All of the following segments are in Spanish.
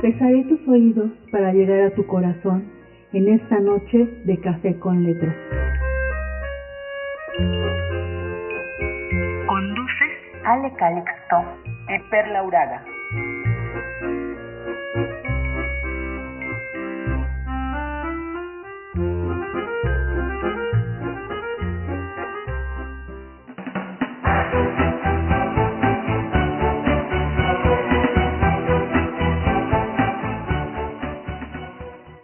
Besaré tus oídos para llegar a tu corazón en esta noche de Café con Letras. Conduce Ale Calixto y Perla Uraga.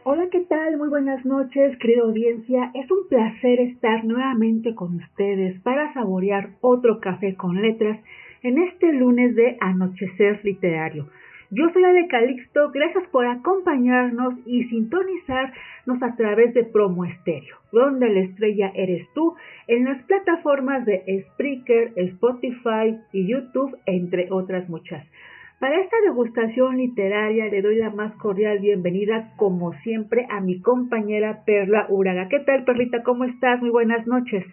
Hola, ¿qué tal? Muy buenas noches, querida audiencia. Es un placer estar nuevamente con ustedes para saborear otro Café con Letras en este lunes de Anochecer Literario. Yo soy Ale Calixto, gracias por acompañarnos y sintonizarnos a través de Promo Estéreo, donde la estrella eres tú, en las plataformas de Spreaker, Spotify y YouTube, entre otras muchas. Para esta degustación literaria le doy la más cordial bienvenida, como siempre, a mi compañera Perla Uraga. ¿Qué tal, Perlita? ¿Cómo estás? Muy buenas noches.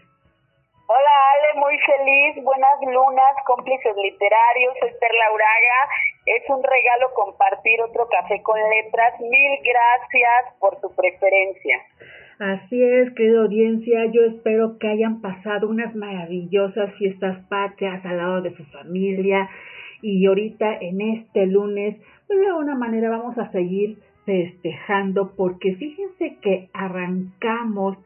Hola, Ale, muy feliz. Buenas lunas, cómplices literarios. Soy Perla Uraga. Es un regalo compartir otro Café con Letras. Mil gracias por tu preferencia. Así es, querida audiencia. Yo espero que hayan pasado unas maravillosas fiestas patrias al lado de su familia. Y ahorita en este lunes, pues de alguna manera vamos a seguir festejando, porque fíjense que arrancamos,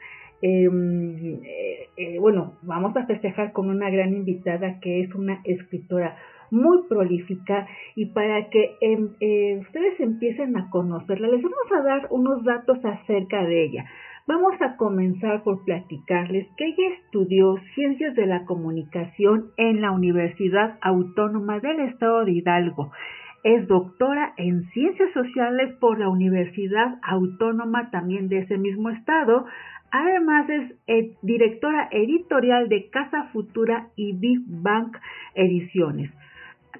vamos a festejar con una gran invitada que es una escritora muy prolífica, y para que ustedes empiecen a conocerla, les vamos a dar unos datos acerca de ella. Vamos a comenzar por platicarles que ella estudió Ciencias de la Comunicación en la Universidad Autónoma del Estado de Hidalgo. Es doctora en Ciencias Sociales por la Universidad Autónoma también de ese mismo estado. Además es directora editorial de Casa Futura y Big Bang Ediciones.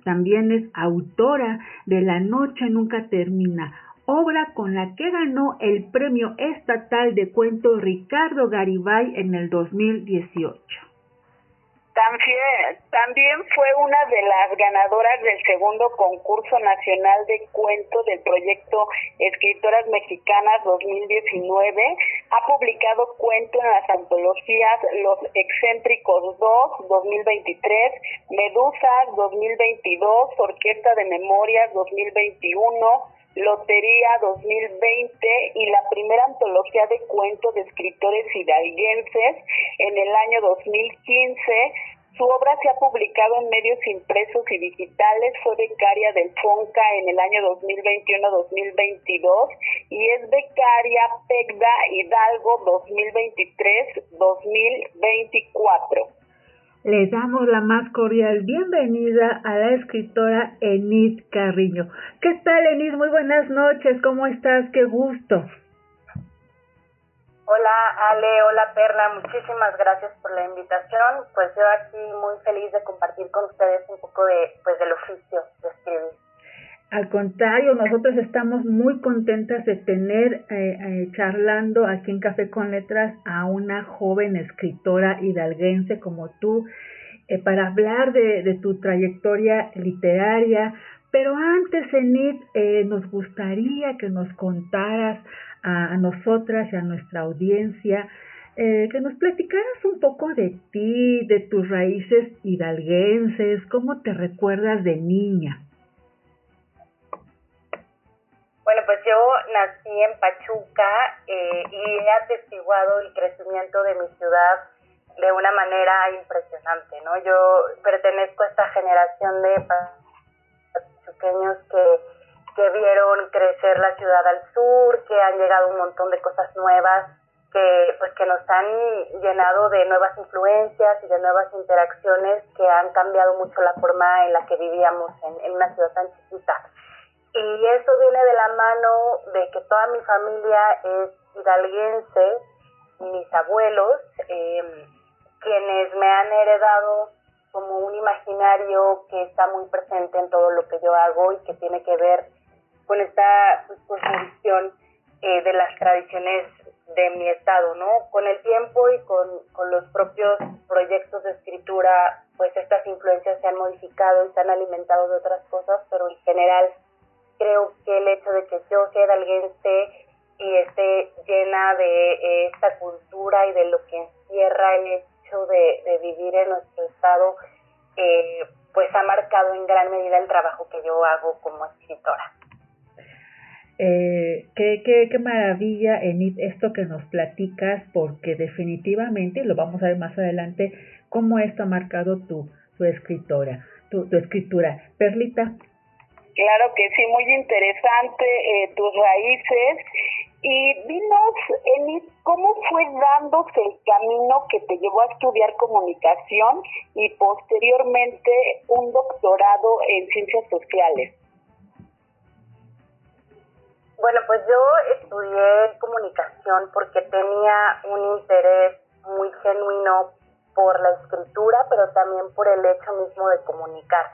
También es autora de La Noche Nunca Termina, obra con la que ganó el Premio Estatal de Cuento Ricardo Garibay en el 2018. También fue una de las ganadoras del segundo concurso nacional de cuento del proyecto Escritoras Mexicanas 2019. Ha publicado cuento en las antologías Los Excéntricos 2 2023, Medusas 2022, Orquesta de Memorias 2021, Lotería 2020 y la primera antología de cuentos de escritores hidalguenses en el año 2015. Su obra se ha publicado en medios impresos y digitales. Fue becaria del FONCA en el año 2021-2022 y es becaria PECDA Hidalgo 2023-2024. Les damos la más cordial bienvenida a la escritora Enid Carriño. ¿Qué tal, Enid? Muy buenas noches. ¿Cómo estás? ¡Qué gusto! Hola, Ale. Hola, Perla. Muchísimas gracias por la invitación. Pues yo aquí muy feliz de compartir con ustedes un poco del oficio de escribir. Al contrario, nosotros estamos muy contentas de tener charlando aquí en Café con Letras a una joven escritora hidalguense como tú, para hablar de tu trayectoria literaria. Pero antes, Enid, nos gustaría que nos contaras a nosotras y a nuestra audiencia, que nos platicaras un poco de ti, de tus raíces hidalguenses, cómo te recuerdas de niña. Bueno, pues yo nací en Pachuca y he atestiguado el crecimiento de mi ciudad de una manera impresionante, ¿no? Yo pertenezco a esta generación de pachuqueños que vieron crecer la ciudad al sur, que han llegado un montón de cosas nuevas, que nos han llenado de nuevas influencias y de nuevas interacciones que han cambiado mucho la forma en la que vivíamos en una ciudad tan chiquita. Y eso viene de la mano de que toda mi familia es hidalguense, mis abuelos, quienes me han heredado como un imaginario que está muy presente en todo lo que yo hago y que tiene que ver con esta cosmovisión de las tradiciones de mi estado, ¿no? Con el tiempo y con los propios proyectos de escritura, pues estas influencias se han modificado y se han alimentado de otras cosas, pero en general creo que el hecho de que yo sea hidalguense y esté llena de esta cultura y de lo que encierra el hecho de vivir en nuestro estado, pues ha marcado en gran medida el trabajo que yo hago como escritora. Qué maravilla, Enid, esto que nos platicas, porque definitivamente, y lo vamos a ver más adelante, cómo esto ha marcado tu escritura. Perlita. Claro que sí, muy interesante tus raíces. Y dinos, Enid, ¿cómo fue dándose el camino que te llevó a estudiar comunicación y posteriormente un doctorado en ciencias sociales? Bueno, pues yo estudié comunicación porque tenía un interés muy genuino por la escritura, pero también por el hecho mismo de comunicar.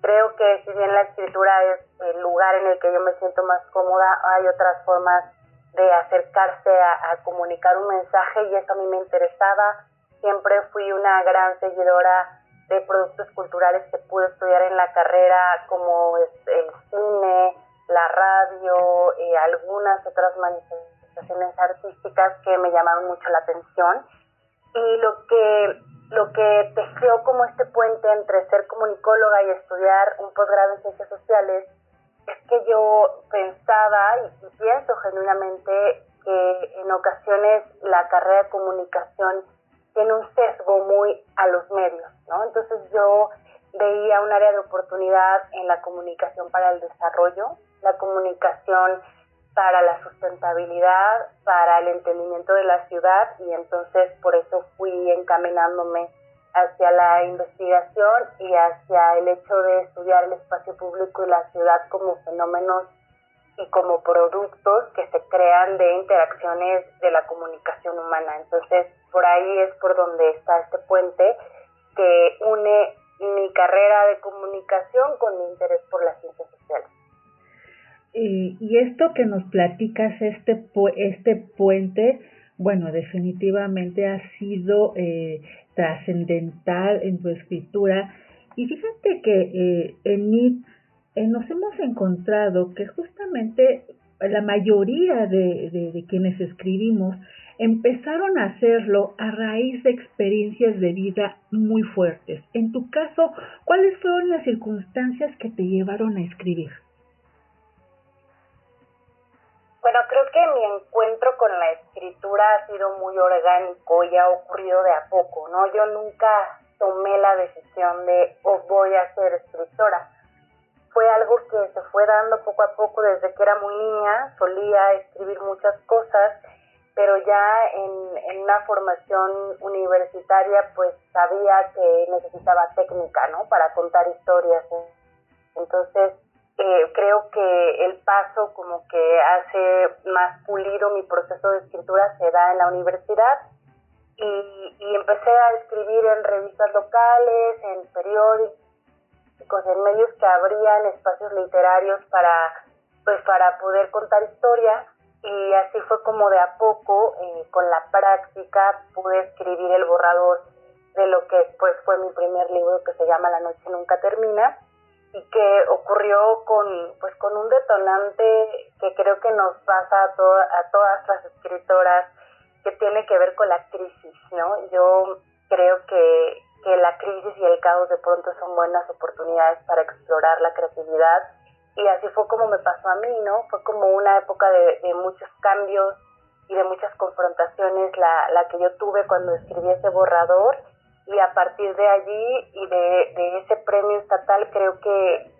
Creo que si bien la escritura es el lugar en el que yo me siento más cómoda, hay otras formas de acercarse a comunicar un mensaje y eso a mí me interesaba. Siempre fui una gran seguidora de productos culturales que pude estudiar en la carrera, como el cine, la radio, algunas otras manifestaciones artísticas que me llamaron mucho la atención. Y lo que tejió como este puente entre ser comunicóloga y estudiar un posgrado en ciencias sociales es que yo pensaba y pienso genuinamente que en ocasiones la carrera de comunicación tiene un sesgo muy a los medios, ¿no? Entonces yo veía un área de oportunidad en la comunicación para el desarrollo, la comunicación para la sustentabilidad, para el entendimiento de la ciudad, y entonces por eso fui encaminándome hacia la investigación y hacia el hecho de estudiar el espacio público y la ciudad como fenómenos y como productos que se crean de interacciones de la comunicación humana. Entonces, por ahí es por donde está este puente que une mi carrera de comunicación con mi interés por las ciencias sociales. Y esto que nos platicas, este puente, bueno, definitivamente ha sido trascendental en tu escritura. Y fíjate que Enid, nos hemos encontrado que justamente la mayoría de quienes escribimos empezaron a hacerlo a raíz de experiencias de vida muy fuertes. En tu caso, ¿cuáles fueron las circunstancias que te llevaron a escribir? Bueno, creo que mi encuentro con la escritura ha sido muy orgánico y ha ocurrido de a poco, ¿no? Yo nunca tomé la decisión de voy a ser escritora. Fue algo que se fue dando poco a poco desde que era muy niña. Solía escribir muchas cosas, pero ya en una formación universitaria pues sabía que necesitaba técnica, ¿no? Para contar historias. Entonces creo que el paso como que hace más pulido mi proceso de escritura se da en la universidad y empecé a escribir en revistas locales, en periódicos, en medios que abrían espacios literarios para poder contar historias, y así fue como de a poco, con la práctica, pude escribir el borrador de lo que después fue mi primer libro, que se llama La noche nunca termina, y que ocurrió con un detonante que creo que nos pasa a todas las escritoras, que tiene que ver con la crisis, ¿no? Yo creo que la crisis y el caos de pronto son buenas oportunidades para explorar la creatividad, y así fue como me pasó a mí, ¿no? Fue como una época de muchos cambios y de muchas confrontaciones la que yo tuve cuando escribí ese borrador, y a partir de allí y de ese premio estatal creo que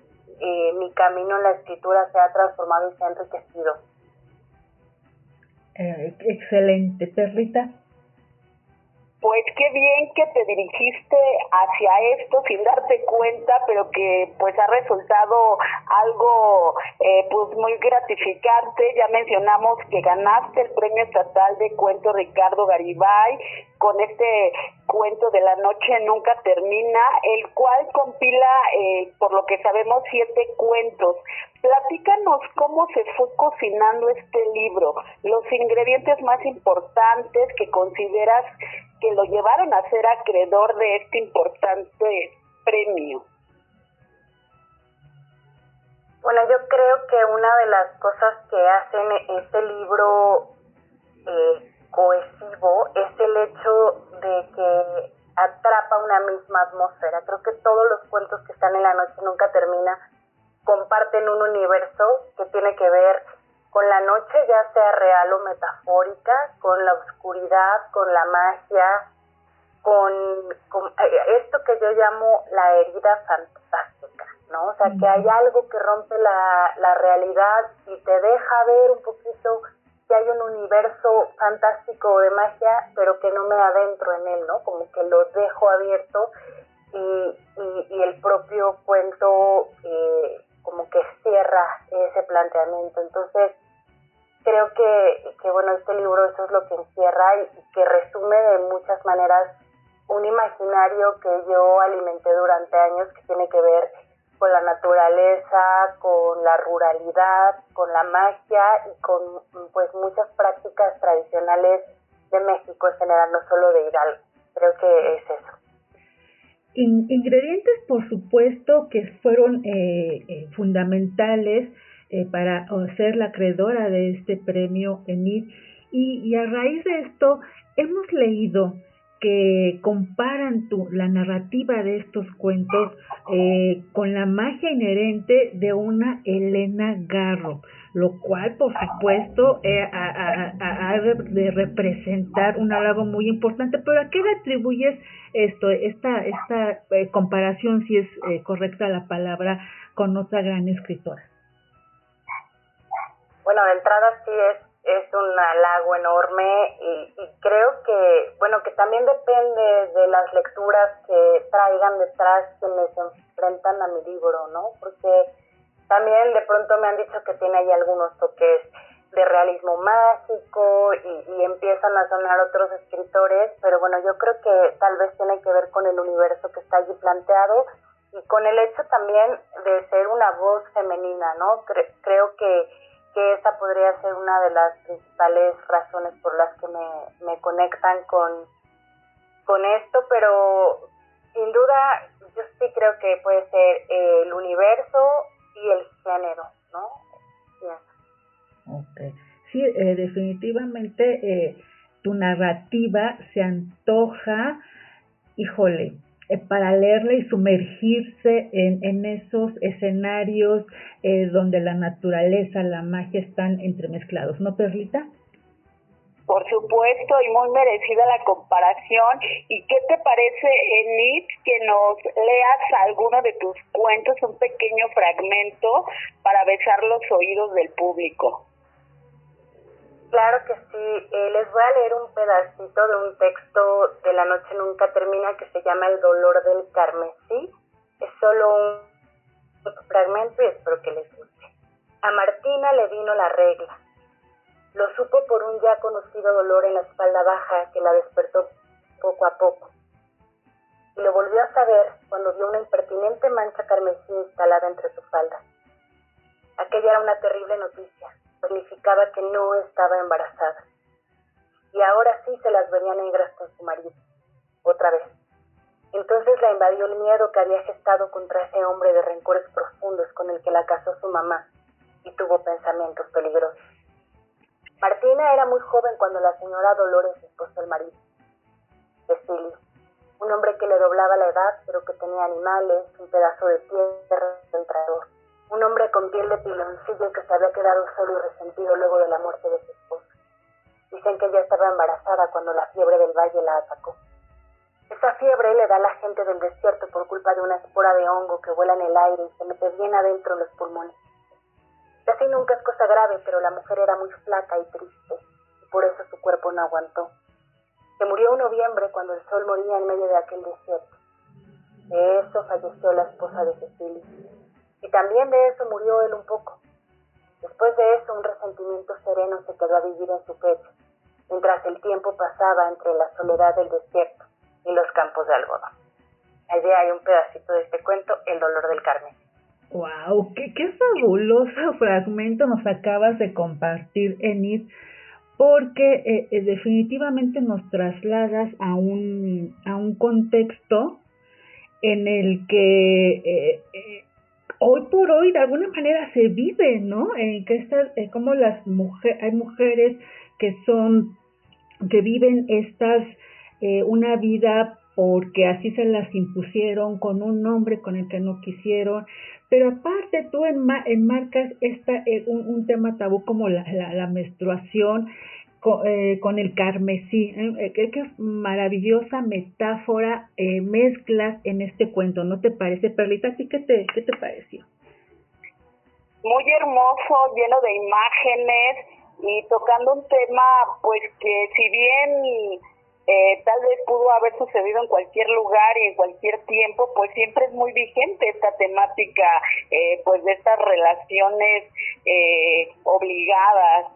mi camino en la escritura se ha transformado y se ha enriquecido. Excelente. Perlita. Pues qué bien que te dirigiste hacia esto sin darte cuenta cuenta, pero que pues ha resultado algo pues muy gratificante. Ya mencionamos que ganaste el Premio Estatal de Cuento Ricardo Garibay con este cuento de La Noche Nunca Termina, el cual compila, por lo que sabemos, 7 cuentos. Platícanos cómo se fue cocinando este libro, los ingredientes más importantes que consideras que lo llevaron a ser acreedor de este importante premio. Bueno, yo creo que una de las cosas que hacen este libro cohesivo es el hecho de que atrapa una misma atmósfera. Creo que todos los cuentos que están en La Noche Nunca Termina comparten un universo que tiene que ver con la noche, ya sea real o metafórica, con la oscuridad, con la magia, con esto que yo llamo la herida fantástica, ¿no? O sea, que hay algo que rompe la realidad y te deja ver un poquito que hay un universo fantástico de magia, pero que no me adentro en él, ¿no? Como que lo dejo abierto y el propio cuento como que cierra ese planteamiento. Entonces, creo que bueno, este libro eso es lo que encierra y que resume de muchas maneras un imaginario que yo alimenté durante años, que tiene que ver con la naturaleza, con la ruralidad, con la magia y con pues muchas prácticas tradicionales de México en general, no solo de Hidalgo. Creo que es eso. Ingredientes, por supuesto, que fueron fundamentales para ser la acreedora de este premio Enid, y a raíz de esto hemos leído que comparan la narrativa de estos cuentos con la magia inherente de una Elena Garro, lo cual por supuesto ha de representar un halago muy importante. Pero ¿a qué le atribuyes esta comparación, si es correcta la palabra, con otra gran escritora? Bueno, de entrada sí es un halago enorme y creo que, bueno, que también depende de las lecturas que traigan detrás quienes se enfrentan a mi libro, ¿no? Porque también de pronto me han dicho que tiene ahí algunos toques de realismo mágico y empiezan a sonar otros escritores, pero bueno, yo creo que tal vez tiene que ver con el universo que está allí planteado y con el hecho también de ser una voz femenina, ¿no? Creo que esa podría ser una de las principales razones por las que me conectan con esto, pero sin duda yo sí creo que puede ser el universo y el género, ¿no? Okay. Sí, definitivamente tu narrativa se antoja, híjole, para leerla y sumergirse en esos escenarios donde la naturaleza, la magia están entremezclados, ¿no, Perlita? Por supuesto, y muy merecida la comparación. ¿Y qué te parece, Enid, que nos leas alguno de tus cuentos, un pequeño fragmento para besar los oídos del público? Claro que sí, les voy a leer un pedacito de un texto de La Noche Nunca Termina que se llama El Dolor del Carmesí. Es solo un fragmento y espero que les guste. A Martina le vino la regla. Lo supo por un ya conocido dolor en la espalda baja que la despertó poco a poco. Y lo volvió a saber cuando vio una impertinente mancha carmesí instalada entre su falda. Aquella era una terrible noticia. Significaba que no estaba embarazada. Y ahora sí se las veía negras con su marido. Otra vez. Entonces la invadió el miedo que había gestado contra ese hombre de rencores profundos con el que la casó su mamá, y tuvo pensamientos peligrosos. Martina era muy joven cuando la señora Dolores desposó al marido, Cecilio, un hombre que le doblaba la edad, pero que tenía animales, un pedazo de tierra, un traidor. Un hombre con piel de piloncillo que se había quedado solo y resentido luego de la muerte de su esposa. Dicen que ella estaba embarazada cuando la fiebre del valle la atacó. Esa fiebre le da a la gente del desierto por culpa de una espora de hongo que vuela en el aire y se mete bien adentro en los pulmones. Casi nunca es cosa grave, pero la mujer era muy flaca y triste, y por eso su cuerpo no aguantó. Se murió en noviembre cuando el sol moría en medio de aquel desierto. De eso falleció la esposa de Cecilia. Y también de eso murió él un poco. Después de eso, un resentimiento sereno se quedó a vivir en su pecho, mientras el tiempo pasaba entre la soledad del desierto y los campos de algodón. Allí hay un pedacito de este cuento, El dolor del Carmen. ¡Wow! ¡Qué fabuloso fragmento nos acabas de compartir, Enid! Porque definitivamente nos trasladas a un contexto en el que hoy por hoy de alguna manera se vive, ¿no? En que como hay mujeres que viven una vida porque así se las impusieron, con un hombre con el que no quisieron, pero aparte tú enmarcas un tema tabú como la menstruación con el carmesí, que maravillosa metáfora mezclas en este cuento, ¿no te parece, Perlita? ¿A ti qué te pareció? Muy hermoso, lleno de imágenes y tocando un tema pues que si bien tal vez pudo haber sucedido en cualquier lugar y en cualquier tiempo, pues siempre es muy vigente esta temática pues de estas relaciones obligadas.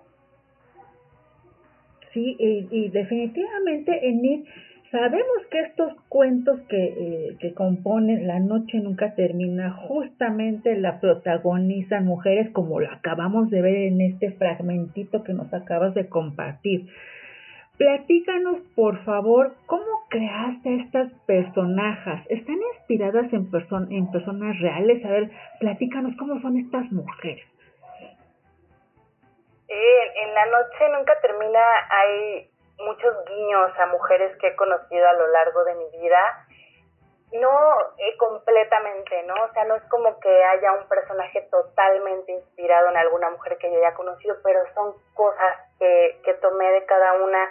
Sí, y definitivamente, Enid, sabemos que estos cuentos que componen La noche nunca termina, justamente la protagonizan mujeres como lo acabamos de ver en este fragmentito que nos acabas de compartir. Platícanos, por favor, ¿cómo creaste estas personajes? ¿Están inspiradas en personas reales? A ver, platícanos cómo son estas mujeres. En La noche nunca termina hay muchos guiños a mujeres que he conocido a lo largo de mi vida. No completamente, ¿no? O sea, no es como que haya un personaje totalmente inspirado en alguna mujer que yo haya conocido, pero son cosas que tomé de cada una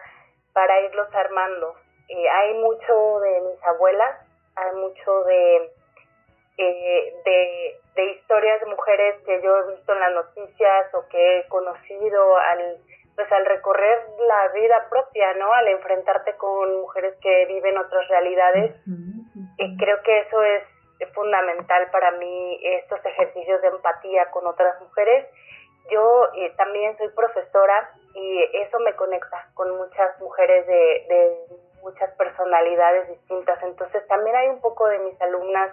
para irlos armando. Hay mucho de mis abuelas, hay mucho de historias de mujeres que yo he visto en las noticias o que he conocido al recorrer la vida propia, ¿no? Al enfrentarte con mujeres que viven otras realidades. Creo que eso es fundamental para mí, estos ejercicios de empatía con otras mujeres. Yo también soy profesora y eso me conecta con muchas mujeres de muchas personalidades distintas. Entonces también hay un poco de mis alumnas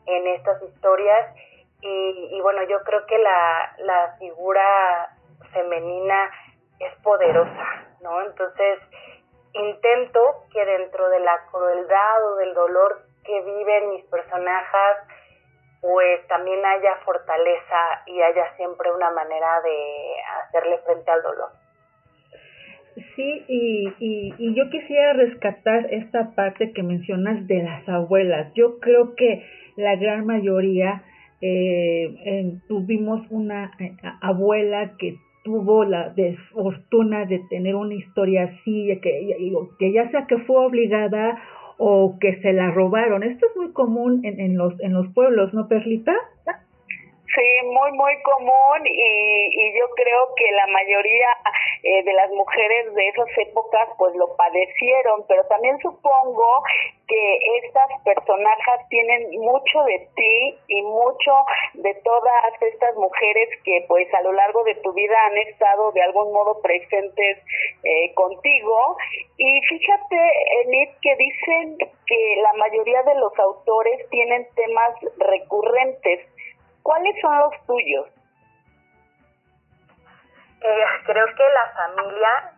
en estas historias y bueno, yo creo que la figura femenina es poderosa, ¿no? Entonces intento que dentro de la crueldad o del dolor que viven mis personajes, pues también haya fortaleza y haya siempre una manera de hacerle frente al dolor. Sí, y yo quisiera rescatar esta parte que mencionas de las abuelas. Yo creo que la gran mayoría tuvimos una abuela que tuvo la desfortuna de tener una historia así, que ya sea que fue obligada o que se la robaron. Esto es muy común en los pueblos, ¿no, Perlita? Sí, muy, muy común y yo creo que la mayoría de las mujeres de esas épocas pues lo padecieron, pero también supongo que estas personajes tienen mucho de ti y mucho de todas estas mujeres que pues a lo largo de tu vida han estado de algún modo presentes contigo. Y fíjate, Enid, que dicen que la mayoría de los autores tienen temas recurrentes. ¿Cuáles son los tuyos? Creo que la familia,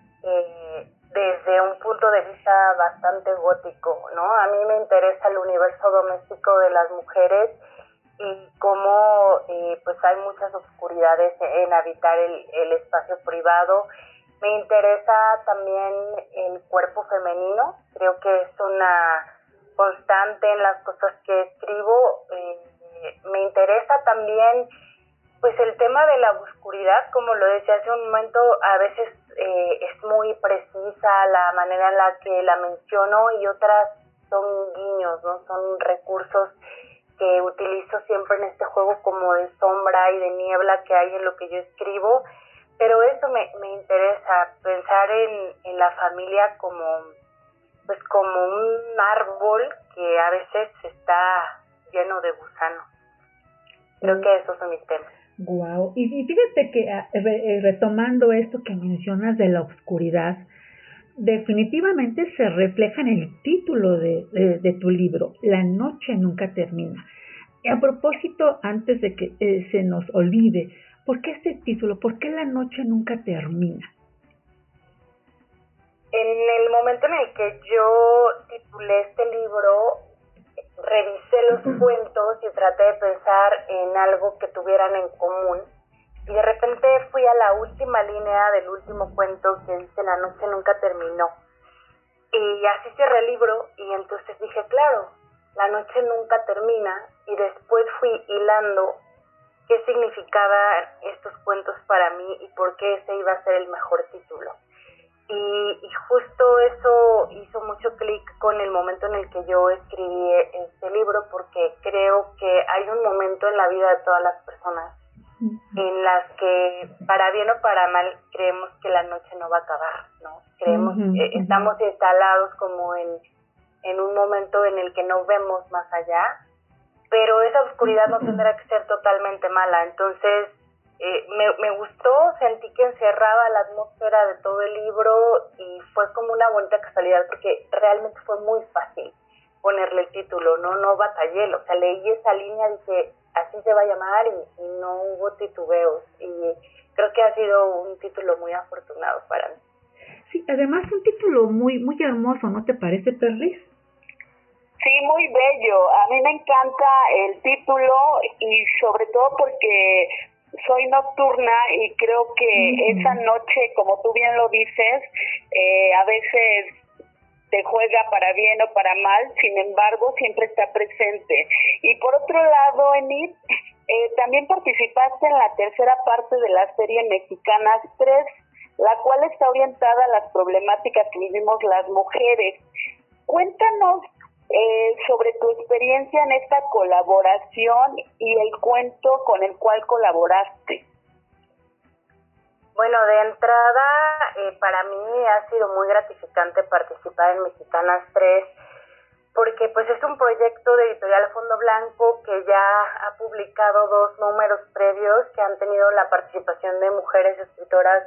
desde un punto de vista bastante gótico, ¿no? A mí me interesa el universo doméstico de las mujeres y cómo pues hay muchas oscuridades en habitar el espacio privado. Me interesa también el cuerpo femenino, creo que es una constante en las cosas que escribo. Me interesa también pues el tema de la oscuridad, como lo decía hace un momento, a veces es muy precisa la manera en la que la menciono y otras son guiños, ¿no? Son recursos que utilizo siempre en este juego como de sombra y de niebla que hay en lo que yo escribo, pero eso me interesa, pensar en la familia como pues como un árbol que a veces está lleno de gusanos. Creo que esos son mis temas. Wow. Y fíjate que retomando esto que mencionas de la oscuridad, definitivamente se refleja en el título de tu libro, La noche nunca termina. Y a propósito, antes de que se nos olvide, ¿por qué este título? ¿Por qué La noche nunca termina? En el momento en el que yo titulé este libro, revisé los cuentos y traté de pensar en algo que tuvieran en común. Y de repente fui a la última línea del último cuento que dice La noche nunca terminó. Y así cerré el libro y entonces dije, claro, la noche nunca termina. Y después fui hilando qué significaban estos cuentos para mí y por qué ese iba a ser el mejor título. Y justo eso hizo mucho clic con el momento en el que yo escribí este libro, porque creo que hay un momento en la vida de todas las personas en las que, para bien o para mal, creemos que la noche no va a acabar, ¿no? Creemos que estamos instalados como en un momento en el que no vemos más allá, pero esa oscuridad no tendrá que ser totalmente mala. Entonces, me gustó, sentí que encerraba la atmósfera de todo el libro y fue como una bonita casualidad, porque realmente fue muy fácil ponerle el título, no batallé, o sea, leí esa línea, dije, así se va a llamar y no hubo titubeos, y creo que ha sido un título muy afortunado para mí. Sí, además un título muy hermoso, ¿no te parece, Perlis? Sí, muy bello. A mí me encanta el título y sobre todo porque soy nocturna y creo que esa noche, como tú bien lo dices, a veces te juega para bien o para mal, sin embargo, siempre está presente. Y por otro lado, Enid, también participaste en la tercera parte de la serie Mexicanas 3, la cual está orientada a las problemáticas que vivimos las mujeres. Cuéntanos sobre tu experiencia en esta colaboración y el cuento con el cual colaboraste. Bueno, de entrada, para mí ha sido muy gratificante participar en Mexicanas 3, porque pues es un proyecto de Editorial Fondo Blanco que ya ha publicado 2 números previos que han tenido la participación de mujeres escritoras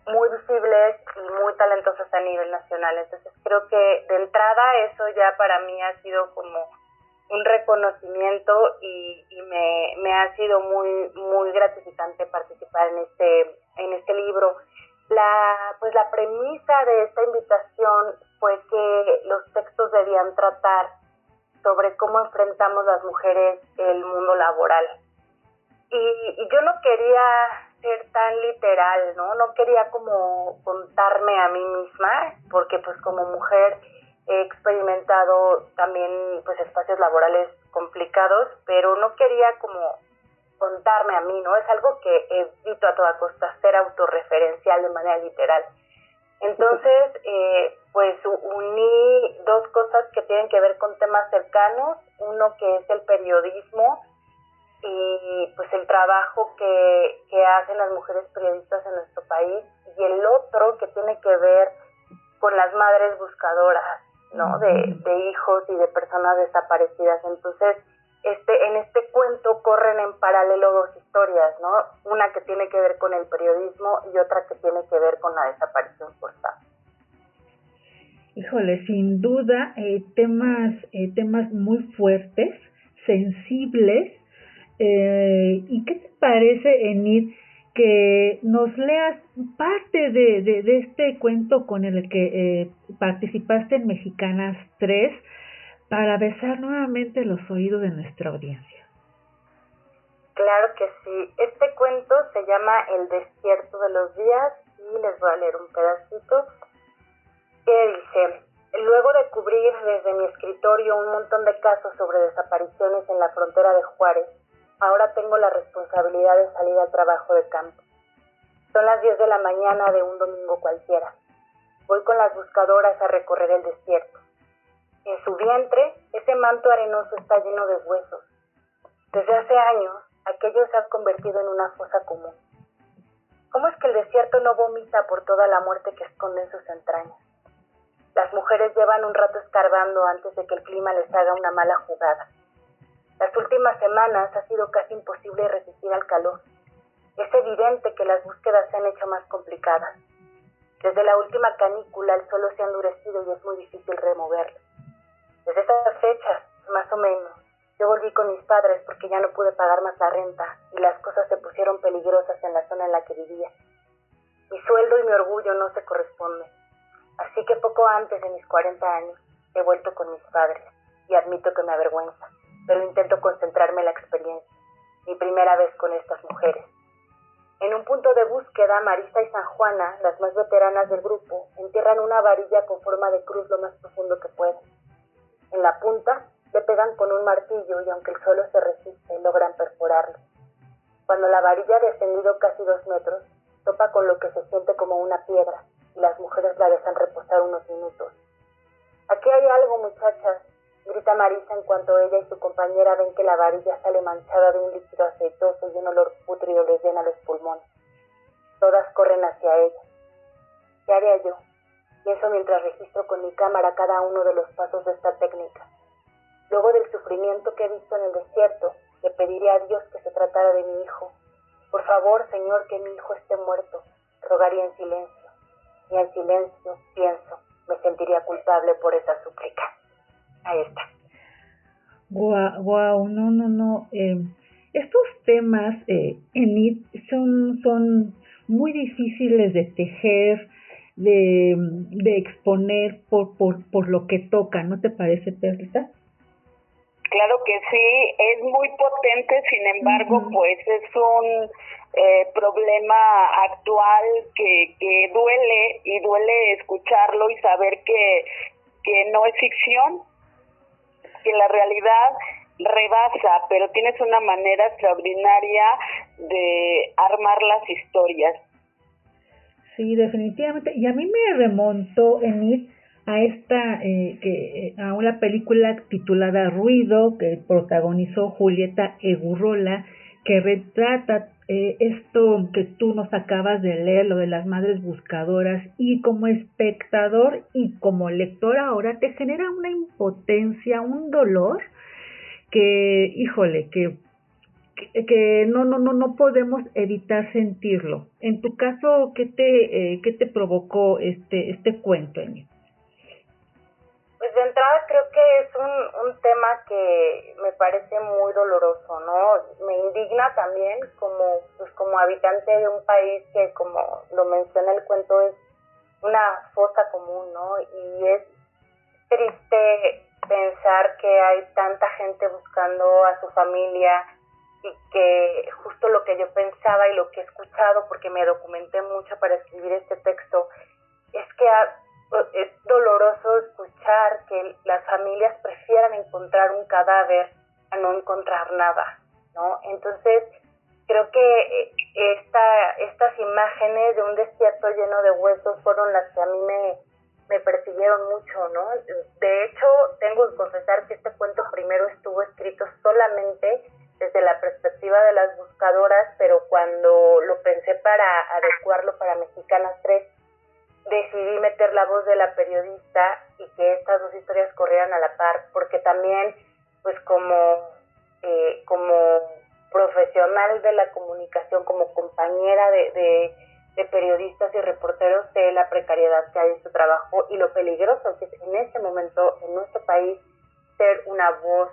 muy visibles y muy talentosas a nivel nacional. Entonces creo que de entrada eso ya para mí ha sido como un reconocimiento y me ha sido muy gratificante participar en este libro. La premisa de esta invitación fue que los textos debían tratar sobre cómo enfrentamos las mujeres el mundo laboral. Y yo no quería ser tan literal, ¿no? Quería como contarme a mí misma, porque pues como mujer he experimentado también pues espacios laborales complicados, pero no quería como contarme a mí, ¿no? Es algo que evito a toda costa, ser autorreferencial de manera literal. Entonces, pues uní 2 cosas que tienen que ver con temas cercanos, uno que es el periodismo y pues el trabajo que hacen las mujeres periodistas en nuestro país, y el otro que tiene que ver con las madres buscadoras, ¿no? De hijos y de personas desaparecidas. Entonces, en este cuento corren en paralelo 2 historias, ¿no? Una que tiene que ver con el periodismo y otra que tiene que ver con la desaparición forzada. Híjole, sin duda, temas muy fuertes, sensibles. ¿Y qué te parece, Enid, que nos leas parte de este cuento con el que participaste en Mexicanas 3 para besar nuevamente los oídos de nuestra audiencia? Claro que sí. Este cuento se llama El desierto de los días y les voy a leer un pedacito que dice: luego de cubrir desde mi escritorio un montón de casos sobre desapariciones en la frontera de Juárez, ahora tengo la responsabilidad de salir al trabajo de campo. Son las 10 de la mañana de un domingo cualquiera. Voy con las buscadoras a recorrer el desierto. En su vientre, ese manto arenoso está lleno de huesos. Desde hace años, aquello se ha convertido en una fosa común. ¿Cómo es que el desierto no vomita por toda la muerte que esconde en sus entrañas? Las mujeres llevan un rato escarbando antes de que el clima les haga una mala jugada. Las últimas semanas ha sido casi imposible resistir al calor. Es evidente que las búsquedas se han hecho más complicadas. Desde la última canícula el suelo se ha endurecido y es muy difícil removerlo. Desde esas fechas, más o menos, yo volví con mis padres porque ya no pude pagar más la renta y las cosas se pusieron peligrosas en la zona en la que vivía. Mi sueldo y mi orgullo no se corresponden. Así que poco antes de mis 40 años he vuelto con mis padres y admito que me avergüenza, pero intento concentrarme en la experiencia, mi primera vez con estas mujeres. En un punto de búsqueda, Marisa y San Juana, las más veteranas del grupo, entierran una varilla con forma de cruz lo más profundo que pueden. En la punta le pegan con un martillo y aunque el suelo se resiste, logran perforarlo. Cuando la varilla ha descendido casi 2 metros, topa con lo que se siente como una piedra y las mujeres la dejan reposar unos minutos. «Aquí hay algo, muchachas», grita Marisa en cuanto ella y su compañera ven que la varilla sale manchada de un líquido aceitoso y un olor pútrido les llena los pulmones. Todas corren hacia ella. ¿Qué haría yo? Pienso mientras registro con mi cámara cada uno de los pasos de esta técnica. Luego del sufrimiento que he visto en el desierto, le pediré a Dios que se tratara de mi hijo. «Por favor, Señor, que mi hijo esté muerto», rogaría en silencio. Y en silencio, pienso, me sentiría culpable por esa súplica. Ahí está. Wow, no. Estos temas, Enid, son muy difíciles de tejer, de exponer por lo que tocan, ¿no te parece, Perlita? Claro que sí, es muy potente, sin embargo, pues es un problema actual que duele, y duele escucharlo y saber que no es ficción, que la realidad rebasa, pero tienes una manera extraordinaria de armar las historias. Sí, definitivamente. Y a mí me remontó, Enid, a a una película titulada Ruido, que protagonizó Julieta Egurrola, que retrata esto que tú nos acabas de leer, lo de las madres buscadoras, y como espectador y como lector ahora te genera una impotencia, un dolor que, híjole, que no podemos evitar sentirlo. En tu caso, ¿qué te provocó este cuento, Enid? Pues de entrada creo que es un tema que me parece muy doloroso, ¿no? Me indigna también como habitante de un país que, como lo menciona el cuento, es una fosa común, ¿no? Y es triste pensar que hay tanta gente buscando a su familia y que justo lo que yo pensaba y lo que he escuchado, porque me documenté mucho para escribir este texto, es que es doloroso escuchar que las familias prefieran encontrar un cadáver a no encontrar nada, ¿no? Entonces, creo que estas imágenes de un desierto lleno de huesos fueron las que a mí me persiguieron mucho, ¿no? De hecho, tengo que confesar que este cuento primero estuvo escrito solamente desde la perspectiva de las buscadoras, pero cuando lo pensé para adecuarlo para Mexicanas 3, decidí meter la voz de la periodista y que estas dos historias corrieran a la par, porque también, pues como profesional de la comunicación, como compañera de periodistas y reporteros, sé la precariedad que hay en su trabajo y lo peligroso que es en este momento en nuestro país ser una voz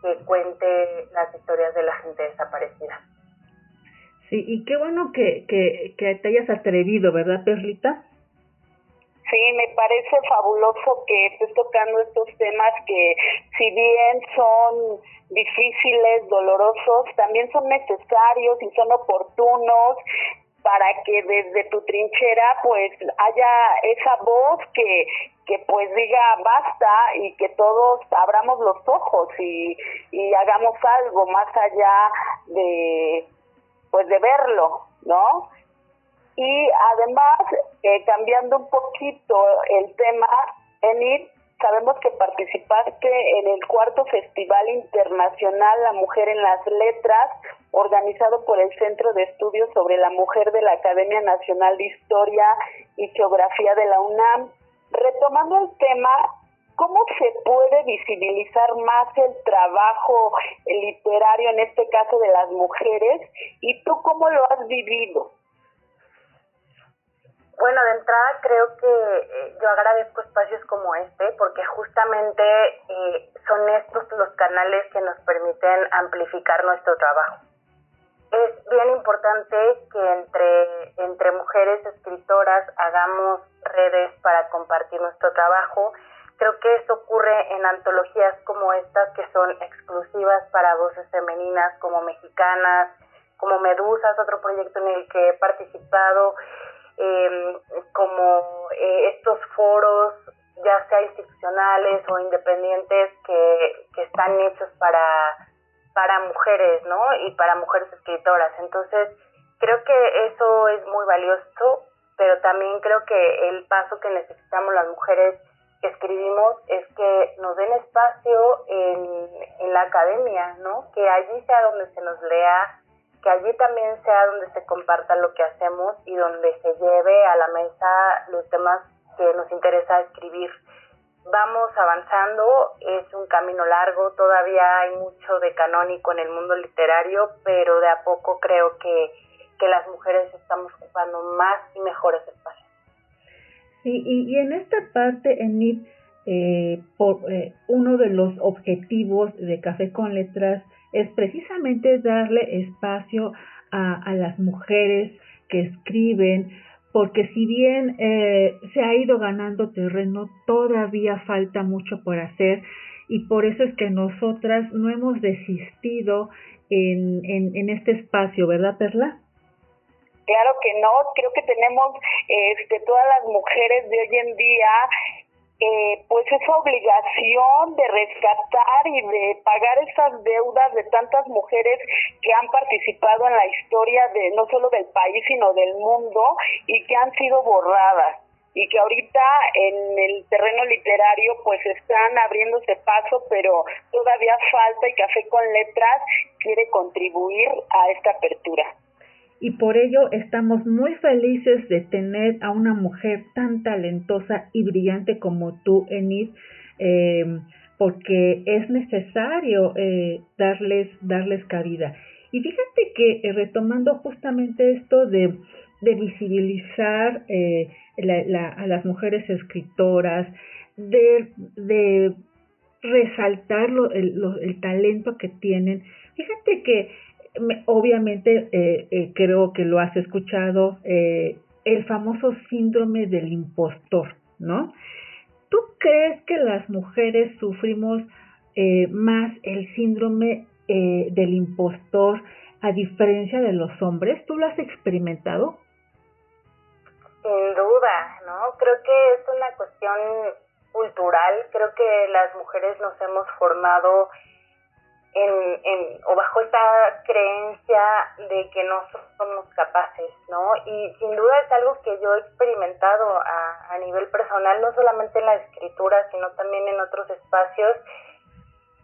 que cuente las historias de la gente desaparecida. Sí, y qué bueno que te hayas atrevido, ¿verdad, Perlita? Sí, me parece fabuloso que estés tocando estos temas que, si bien son difíciles, dolorosos, también son necesarios y son oportunos para que desde tu trinchera pues haya esa voz que pues diga basta y que todos abramos los ojos y hagamos algo más allá de verlo, ¿no? Y además, cambiando un poquito el tema, Enid, sabemos que participaste en el 4º Festival Internacional La Mujer en las Letras, organizado por el Centro de Estudios sobre la Mujer de la Academia Nacional de Historia y Geografía de la UNAM. Retomando el tema, ¿cómo se puede visibilizar más el trabajo literario, en este caso de las mujeres? ¿Y tú cómo lo has vivido? Bueno, de entrada creo que yo agradezco espacios como este porque justamente son estos los canales que nos permiten amplificar nuestro trabajo. Es bien importante que entre mujeres escritoras hagamos redes para compartir nuestro trabajo. Creo que eso ocurre en antologías como estas que son exclusivas para voces femeninas como Mexicanas, como Medusas, otro proyecto en el que he participado, como estos foros, ya sea institucionales o independientes, que están hechos para mujeres, ¿no? Y para mujeres escritoras. Entonces, creo que eso es muy valioso, pero también creo que el paso que necesitamos las mujeres que escribimos es que nos den espacio en la academia, ¿no? Que allí sea donde se nos lea, que allí también sea donde se comparta lo que hacemos y donde se lleve a la mesa los temas que nos interesa escribir. Vamos avanzando, es un camino largo, todavía hay mucho de canónico en el mundo literario, pero de a poco creo que las mujeres estamos ocupando más y mejores espacios. Sí, y en esta parte, Enid, uno de los objetivos de Café con Letras es precisamente darle espacio a las mujeres que escriben, porque si bien se ha ido ganando terreno, todavía falta mucho por hacer, y por eso es que nosotras no hemos desistido en este espacio, ¿verdad, Perla? Claro que no, creo que tenemos todas las mujeres de hoy en día pues esa obligación de rescatar y de pagar esas deudas de tantas mujeres que han participado en la historia de no solo del país sino del mundo y que han sido borradas y que ahorita en el terreno literario pues están abriéndose paso, pero todavía falta y Café con Letras quiere contribuir a esta apertura. Y por ello estamos muy felices de tener a una mujer tan talentosa y brillante como tú, Enid, porque es necesario darles cabida. Y fíjate que retomando justamente esto de visibilizar a las mujeres escritoras, de resaltar el talento que tienen, fíjate que obviamente creo que lo has escuchado, el famoso síndrome del impostor, ¿no? ¿Tú crees que las mujeres sufrimos más el síndrome del impostor a diferencia de los hombres? ¿Tú lo has experimentado? Sin duda, ¿no? Creo que es una cuestión cultural. Creo que las mujeres nos hemos formado o bajo esta creencia de que no somos capaces, ¿no? Y sin duda es algo que yo he experimentado a nivel personal, no solamente en la escritura, sino también en otros espacios,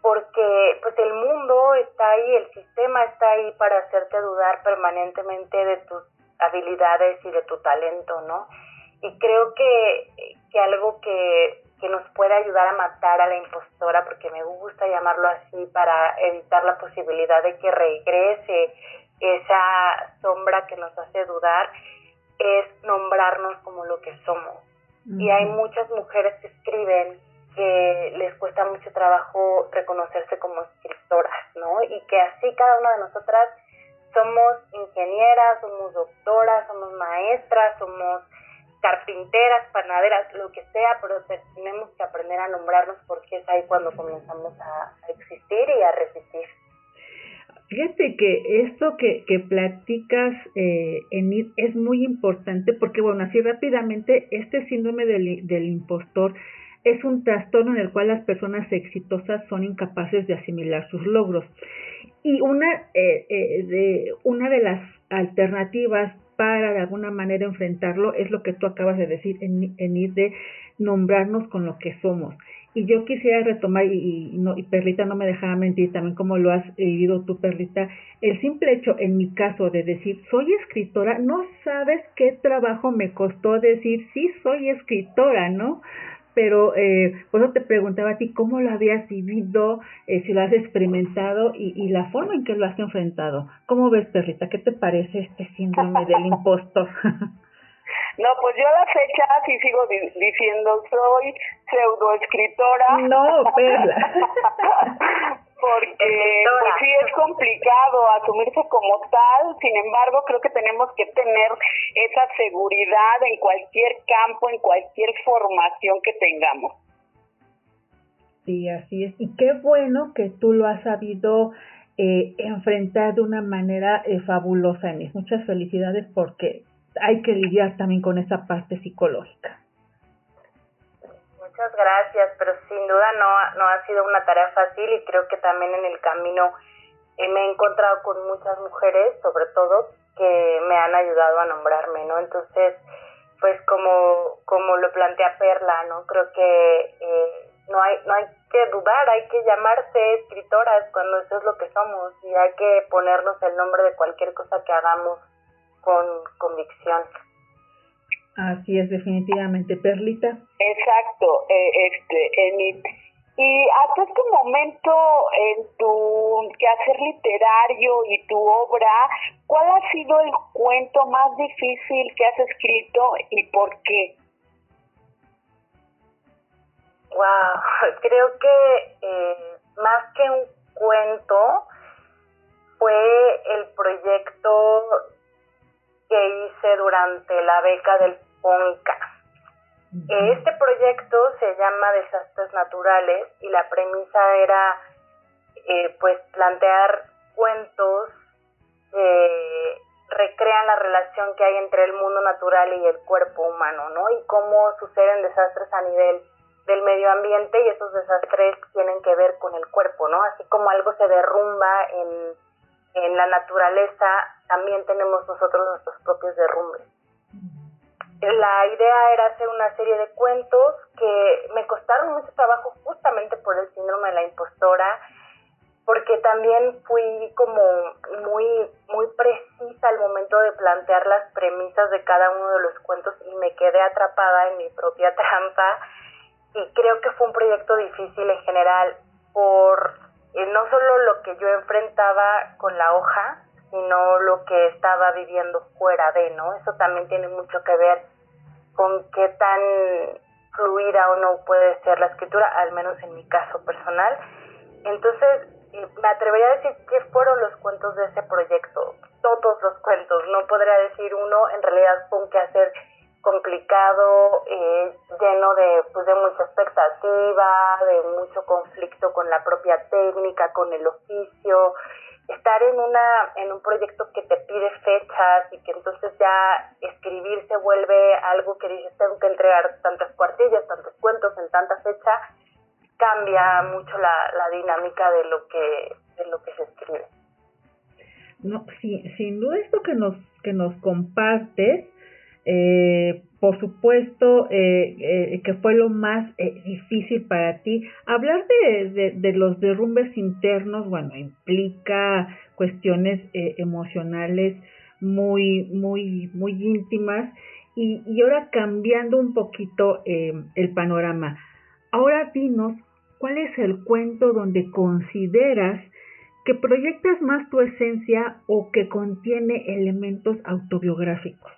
porque pues el mundo está ahí, el sistema está ahí para hacerte dudar permanentemente de tus habilidades y de tu talento, ¿no? Y creo que algo que nos puede ayudar a matar a la impostora, porque me gusta llamarlo así, para evitar la posibilidad de que regrese esa sombra que nos hace dudar, es nombrarnos como lo que somos. Uh-huh. Y hay muchas mujeres que escriben que les cuesta mucho trabajo reconocerse como escritoras, ¿no? Y que así cada una de nosotras somos ingenieras, somos doctoras, somos maestras, somos carpinteras, panaderas, lo que sea, pero tenemos que aprender a nombrarnos porque es ahí cuando comenzamos a existir y a resistir. Fíjate que esto que platicas, Enid, es muy importante porque, bueno, así rápidamente, este síndrome del impostor es un trastorno en el cual las personas exitosas son incapaces de asimilar sus logros. Y una de las alternativas para de alguna manera enfrentarlo es lo que tú acabas de decir, Enid, de nombrarnos con lo que somos. Y yo quisiera retomar, y Perlita no me dejaba mentir, también como lo has vivido tú, Perlita, el simple hecho, en mi caso, de decir, soy escritora, no sabes qué trabajo me costó decir, sí, soy escritora, ¿no? Pero por eso te preguntaba a ti cómo lo habías vivido, si lo has experimentado y la forma en que lo has enfrentado. ¿Cómo ves, Perlita? ¿Qué te parece este síndrome del impostor? No, pues yo a la fecha sí sigo diciendo soy pseudoescritora. No, Perla. Porque pues sí es complicado asumirse como tal, sin embargo creo que tenemos que tener esa seguridad en cualquier campo, en cualquier formación que tengamos. Sí, así es. Y qué bueno que tú lo has sabido enfrentar de una manera fabulosa, Enis. Muchas felicidades porque hay que lidiar también con esa parte psicológica. Muchas gracias, pero sin duda no ha sido una tarea fácil y creo que también en el camino me he encontrado con muchas mujeres, sobre todo, que me han ayudado a nombrarme, ¿no? Entonces, pues como lo plantea Perla, ¿no? Creo que no hay que dudar, hay que llamarse escritoras cuando eso es lo que somos y hay que ponernos el nombre de cualquier cosa que hagamos con convicción. Así es, definitivamente. Perlita. Exacto, Enid. Y hasta este momento en tu quehacer literario y tu obra, ¿cuál ha sido el cuento más difícil que has escrito y por qué? Wow, creo que más que un cuento fue el proyecto que hice durante la beca del FONCA. Este proyecto se llama Desastres Naturales y la premisa era pues plantear cuentos que recrean la relación que hay entre el mundo natural y el cuerpo humano, ¿no? Y cómo suceden desastres a nivel del medio ambiente y esos desastres tienen que ver con el cuerpo, ¿no? Así como algo se derrumba en la naturaleza, también tenemos nosotros nuestros propios derrumbes. La idea era hacer una serie de cuentos que me costaron mucho trabajo justamente por el síndrome de la impostora, porque también fui como muy precisa al momento de plantear las premisas de cada uno de los cuentos y me quedé atrapada en mi propia trampa y creo que fue un proyecto difícil en general por no solo lo que yo enfrentaba con la hoja, sino lo que estaba viviendo fuera de, ¿no? Eso también tiene mucho que ver con qué tan fluida o no puede ser la escritura, al menos en mi caso personal. Entonces, me atrevería a decir que fueron los cuentos de ese proyecto, todos los cuentos, no podría decir uno, en realidad fue un quehacer complicado, lleno de mucha expectativa, de mucho conflicto con la propia técnica, con el oficio, estar en un proyecto que te pide fechas y que entonces ya escribir se vuelve algo que dices tengo que entregar tantas cuartillas, tantos cuentos en tanta fecha, cambia mucho la dinámica de lo que se escribe. No, sí, sin duda esto que nos compartes, por supuesto que fue lo más difícil para ti. Hablar de los derrumbes internos, bueno, implica cuestiones emocionales muy íntimas y ahora cambiando un poquito el panorama. Ahora dinos, ¿cuál es el cuento donde consideras que proyectas más tu esencia o que contiene elementos autobiográficos?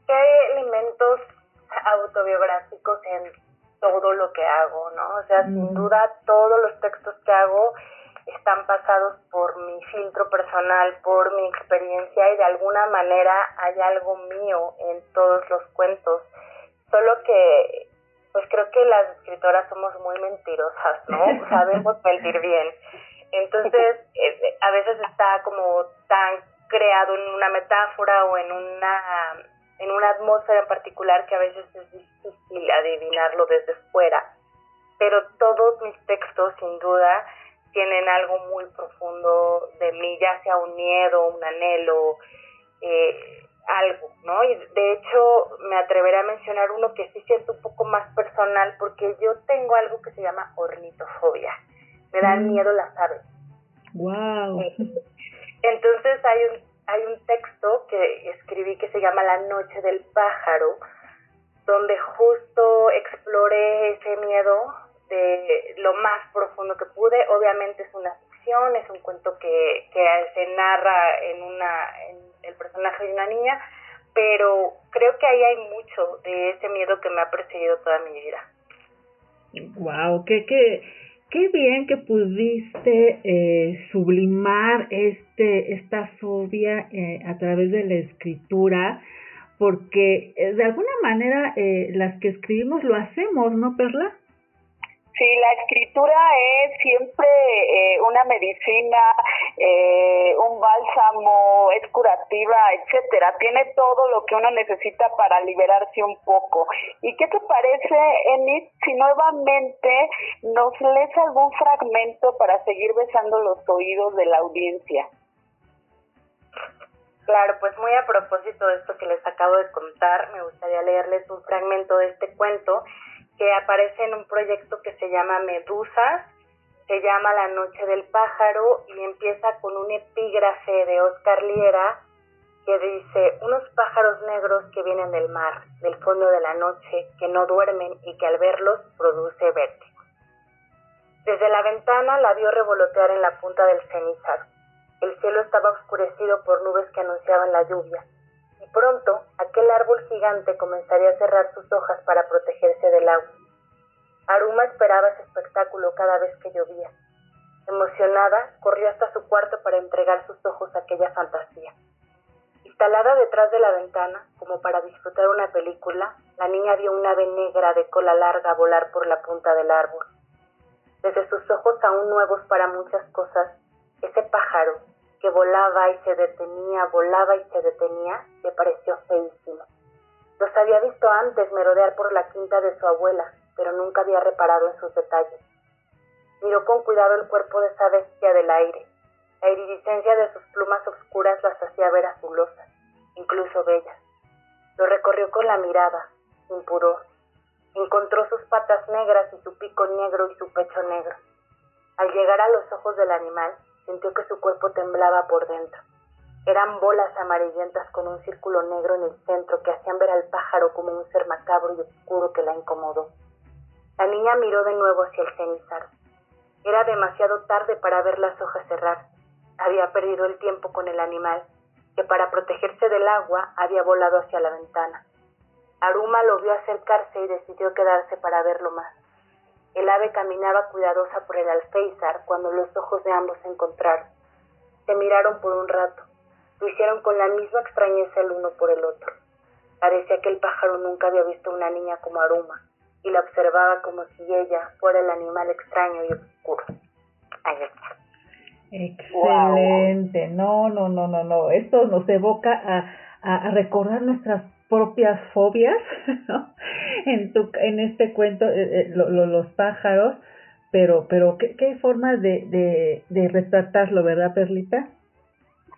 ¿Qué hay elementos autobiográficos en todo lo que hago, no? O sea, sin duda todos los textos que hago están pasados por mi filtro personal, por mi experiencia y de alguna manera hay algo mío en todos los cuentos. Solo que, pues creo que las escritoras somos muy mentirosas, ¿no? Sabemos mentir bien. Entonces, a veces está como tan creado en una metáfora o en una atmósfera en particular que a veces es difícil adivinarlo desde fuera. Pero todos mis textos, sin duda, tienen algo muy profundo de mí, ya sea un miedo, un anhelo, algo, ¿no? Y de hecho me atreveré a mencionar uno que sí siento un poco más personal, porque yo tengo algo que se llama ornitofobia. Me dan miedo las aves. Wow. Entonces hay un texto que escribí que se llama La noche del pájaro, donde justo exploré ese miedo de lo más profundo que pude. Obviamente es una ficción, es un cuento que se narra en el personaje de una niña, pero creo que ahí hay mucho de ese miedo que me ha perseguido toda mi vida. Wow, qué bien que pudiste sublimar esta fobia a través de la escritura, porque de alguna manera las que escribimos lo hacemos, ¿no, Perla? Sí, la escritura es siempre una medicina, un bálsamo, es curativa, etcétera. Tiene todo lo que uno necesita para liberarse un poco. ¿Y qué te parece, Enid, si nuevamente nos lees algún fragmento para seguir besando los oídos de la audiencia? Claro, pues muy a propósito de esto que les acabo de contar, me gustaría leerles un fragmento de este cuento que aparece en un proyecto que se llama Medusas, se llama La noche del pájaro y empieza con un epígrafe de Oscar Liera que dice: unos pájaros negros que vienen del mar, del fondo de la noche, que no duermen y que al verlos produce vértigo. Desde la ventana la vio revolotear en la punta del cenizal. El cielo estaba oscurecido por nubes que anunciaban la lluvia. Y pronto, aquel árbol gigante comenzaría a cerrar sus hojas para protegerse del agua. Aruma esperaba ese espectáculo cada vez que llovía. Emocionada, corrió hasta su cuarto para entregar sus ojos a aquella fantasía. Instalada detrás de la ventana, como para disfrutar una película, la niña vio un ave negra de cola larga volar por la punta del árbol. Desde sus ojos aún nuevos para muchas cosas, ese pájaro, que volaba y se detenía, le pareció feísimo. Los había visto antes merodear por la quinta de su abuela, pero nunca había reparado en sus detalles. Miró con cuidado el cuerpo de esa bestia del aire. La iridiscencia de sus plumas oscuras las hacía ver azulosas, incluso bellas. Lo recorrió con la mirada, sin pudor. Encontró sus patas negras y su pico negro y su pecho negro. Al llegar a los ojos del animal, sintió que su cuerpo temblaba por dentro. Eran bolas amarillentas con un círculo negro en el centro que hacían ver al pájaro como un ser macabro y oscuro que la incomodó. La niña miró de nuevo hacia el cenizal. Era demasiado tarde para ver las hojas cerrar. Había perdido el tiempo con el animal, que para protegerse del agua había volado hacia la ventana. Aruma lo vio acercarse y decidió quedarse para verlo más. El ave caminaba cuidadosa por el alféizar cuando los ojos de ambos se encontraron. Se miraron por un rato. Lo hicieron con la misma extrañeza el uno por el otro. Parecía que el pájaro nunca había visto a una niña como Aruma y la observaba como si ella fuera el animal extraño y oscuro. Ahí está. Excelente. No. Esto nos evoca a recordar nuestras propias fobias, ¿no? En este cuento, los pájaros, pero qué forma de retratarlo, ¿verdad, Perlita?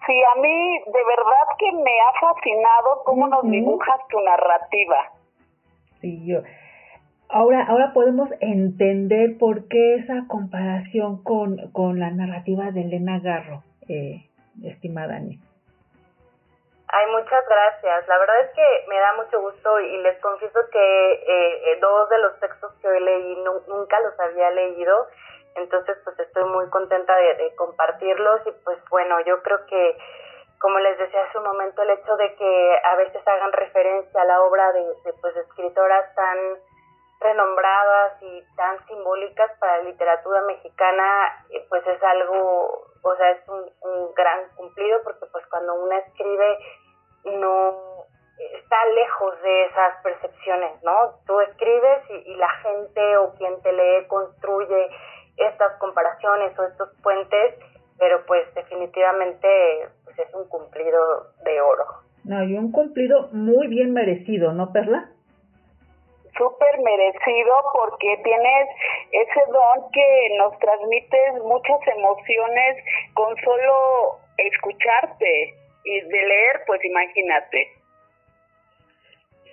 Sí, a mí de verdad que me ha fascinado cómo nos dibujas tu narrativa. Sí, ahora podemos entender por qué esa comparación con la narrativa de Elena Garro, estimada Ani. Ay, muchas gracias. La verdad es que me da mucho gusto y les confieso que dos de los textos que hoy leí nunca los había leído, entonces pues estoy muy contenta de compartirlos y pues bueno, yo creo que, como les decía hace un momento, el hecho de que a veces hagan referencia a la obra de pues escritoras tan renombradas y tan simbólicas para la literatura mexicana, pues es algo, o sea, es un gran cumplido, porque pues cuando una escribe no está lejos de esas percepciones, ¿no? Tú escribes y la gente o quien te lee construye estas comparaciones o estos puentes, pero pues definitivamente pues es un cumplido de oro. No, y un cumplido muy bien merecido, ¿no, Perla? Súper merecido, porque tienes ese don que nos transmites muchas emociones con solo escucharte, y de leer, pues imagínate.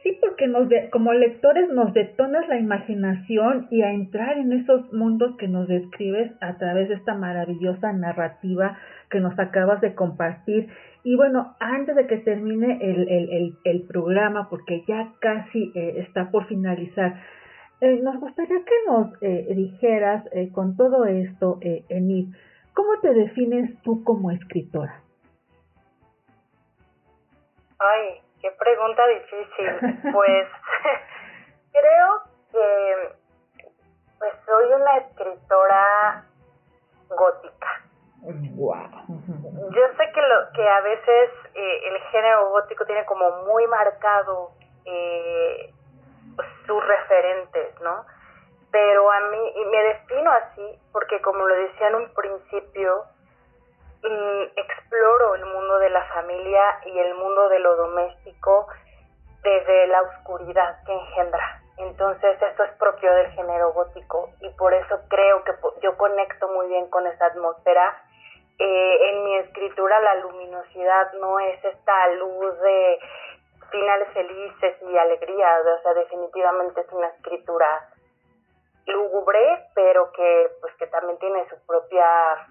Sí, porque como lectores nos detonas la imaginación y a entrar en esos mundos que nos describes a través de esta maravillosa narrativa que nos acabas de compartir. Y bueno, antes de que termine el programa, porque ya casi está por finalizar, nos gustaría que nos dijeras con todo esto, Enid, ¿cómo te defines tú como escritora? Ay, qué pregunta difícil. Pues creo que pues soy una escritora gótica. Wow. Yo sé que a veces el género gótico tiene como muy marcado sus referentes, ¿no? Pero a mí, y me defino así porque, como lo decía en un principio, exploro el mundo de la familia y el mundo de lo doméstico desde la oscuridad que engendra. Entonces esto es propio del género gótico y por eso creo que yo conecto muy bien con esa atmósfera. En mi escritura la luminosidad no es esta luz de finales felices y alegría, o sea, definitivamente es una escritura lúgubre, pero que también tiene su propia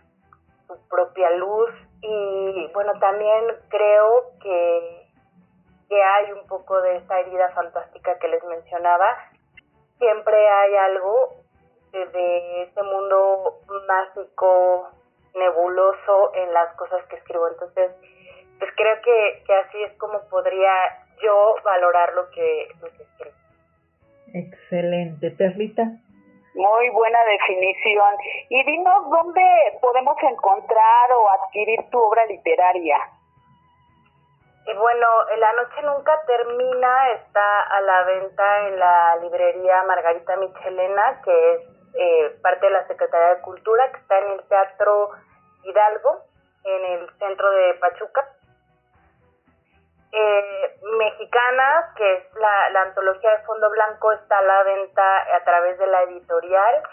luz. Y bueno, también creo que hay un poco de esta herida fantástica que les mencionaba. Siempre hay algo de ese mundo mágico, nebuloso en las cosas que escribo. Entonces, pues creo que así es como podría yo valorar lo que escribo. Excelente. Perlita. Muy buena definición. Y dinos dónde podemos encontrar o adquirir tu obra literaria. Y bueno, La noche nunca termina, está a la venta en la librería Margarita Michelena, que es parte de la Secretaría de Cultura, que está en el Teatro Hidalgo, en el centro de Pachuca. Mexicanas, que es la antología de Fondo Blanco, está a la venta a través de la editorial.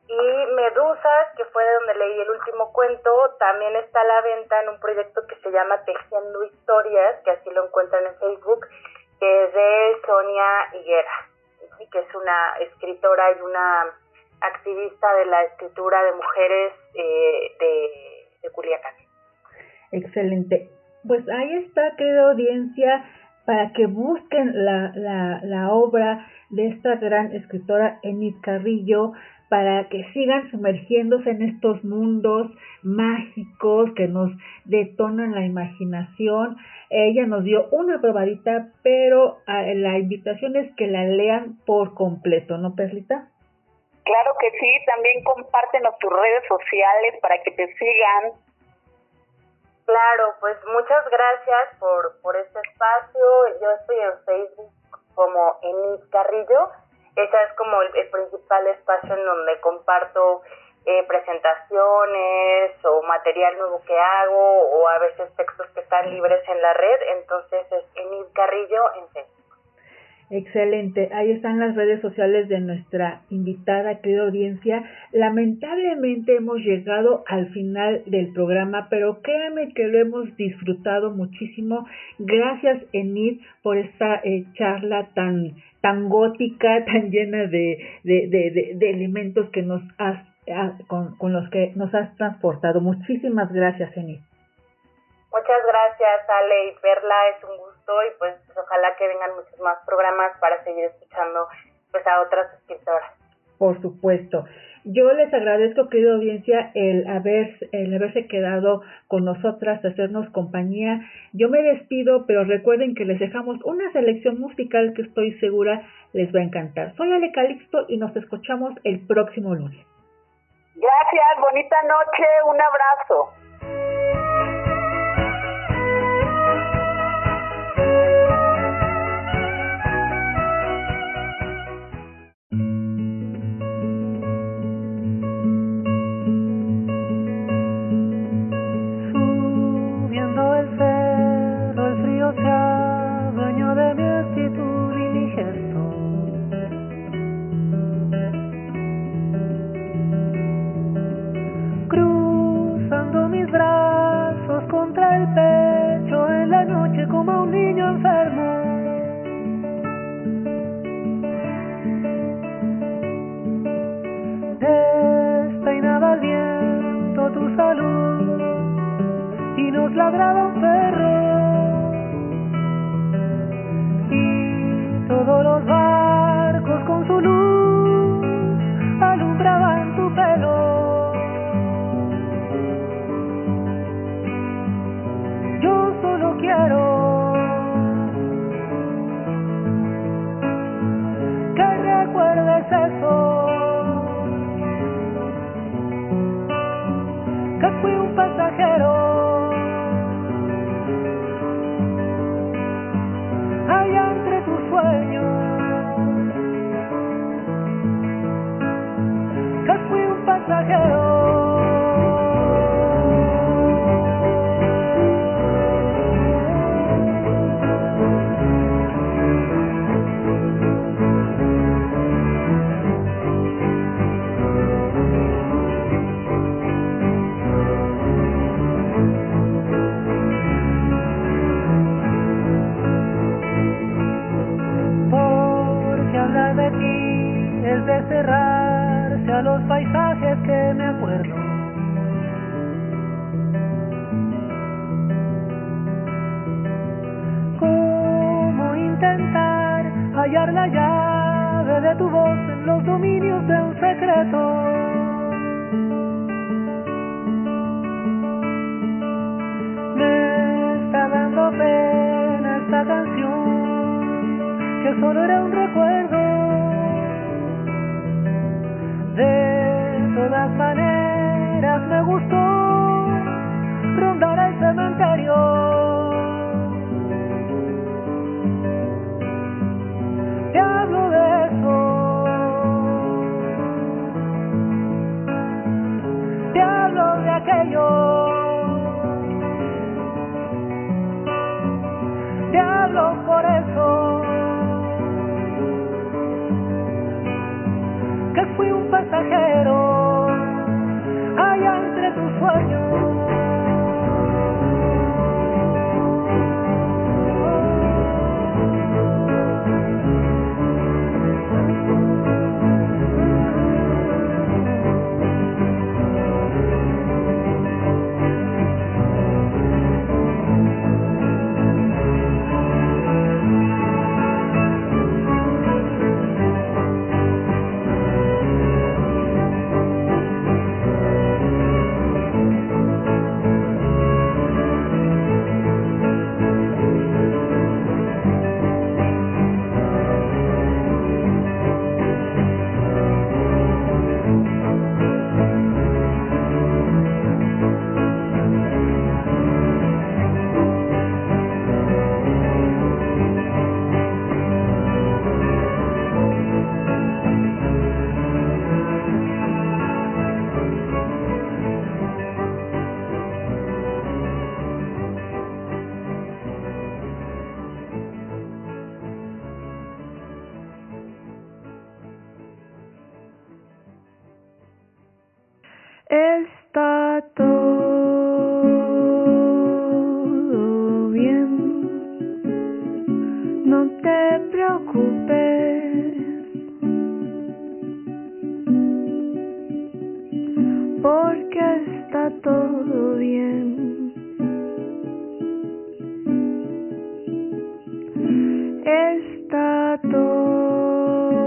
Y Medusas, que fue de donde leí el último cuento, también está a la venta en un proyecto que se llama Tejiendo Historias, que así lo encuentran en Facebook, que es de Sonia Higuera, ¿sí? Que es una escritora y una activista de la escritura de mujeres de Culiacán. Excelente. Pues ahí está, querida audiencia, para que busquen la obra de esta gran escritora Enid Carrillo, para que sigan sumergiéndose en estos mundos mágicos que nos detonan la imaginación. Ella nos dio una probadita, pero la invitación es que la lean por completo, ¿no, Perlita? Claro que sí, también compártenos tus redes sociales para que te sigan. Claro, pues muchas gracias por este espacio. Yo estoy en Facebook como Enid Carrillo. Ese es como el principal espacio en donde comparto presentaciones o material nuevo que hago, o a veces textos que están libres en la red. Entonces es Enid Carrillo en Facebook. Excelente, ahí están las redes sociales de nuestra invitada, querida audiencia. Lamentablemente hemos llegado al final del programa, pero créanme que lo hemos disfrutado muchísimo. Gracias, Enid, por esta charla tan gótica, tan llena de elementos que nos has con los que nos has transportado. Muchísimas gracias, Enid. Muchas gracias, Ale y Perla, es un gusto y pues ojalá que vengan muchos más programas para seguir escuchando pues a otras escritoras. Por supuesto. Yo les agradezco, querida audiencia, el haberse quedado con nosotras, hacernos compañía. Yo me despido, pero recuerden que les dejamos una selección musical que estoy segura les va a encantar. Soy Ale Calixto y nos escuchamos el próximo lunes. Gracias, bonita noche, un abrazo. Cruzando mi nos ladraba un perro y todos los barcos con su luz alumbraban tu pelo. Yo solo quiero que recuerdes eso, que fui un pasajero allá entre tus sueños, que fui un pasajero. De ti es de cerrarse a los paisajes que me acuerdo. ¿Cómo intentar hallar la llave de tu voz en los dominios de un secreto? Me está dando pena esta canción, que solo era un recuerdo. De todas maneras me gustó rondar el cementerio. Te hablo de eso, te hablo de aquello, te hablo por eso, que fui un pasajero allá entre tus sueños. Está todo bien, no te preocupes, porque está todo bien. Está todo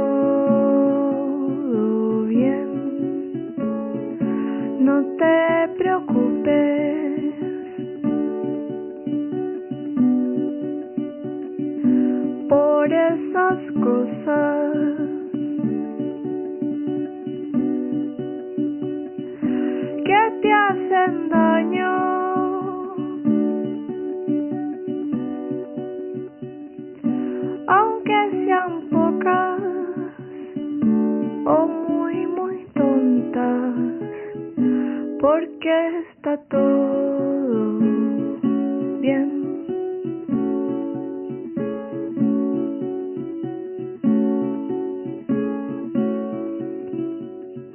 bien, no te preocupes, por esas cosas que te hacen daño. Aunque sean pocas o muy tontas, porque está todo bien.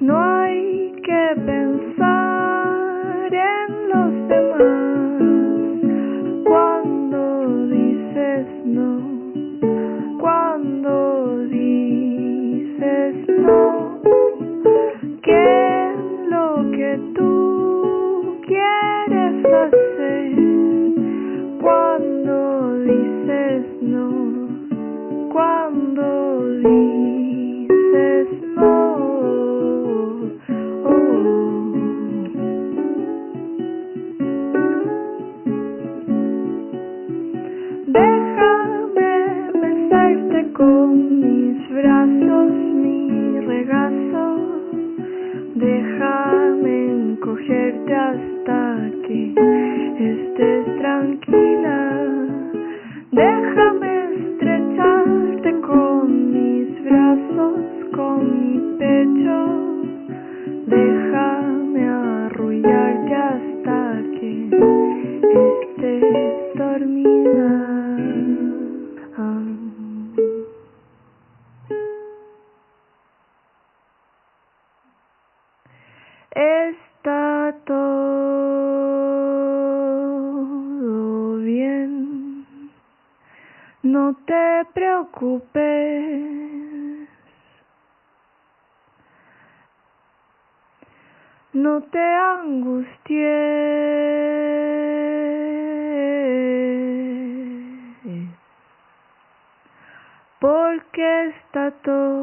No hay que pensar en los demás cuando dices no, cuando dices no, que lo que tú quieres hacer estés tranquila. Déjame estrecharte con mis brazos, con mi pecho. Déjame arrullarte hasta que estés dormida. Está todo bien, no te preocupes, no te angusties, porque está todo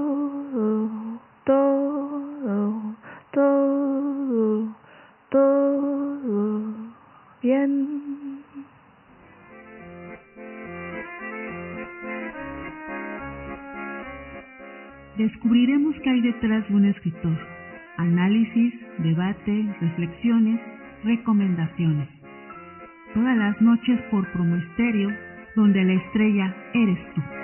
bien. Descubriremos qué hay detrás de un escritor. Análisis, debate, reflexiones, recomendaciones. Todas las noches por Promo Estéreo, donde la estrella eres tú.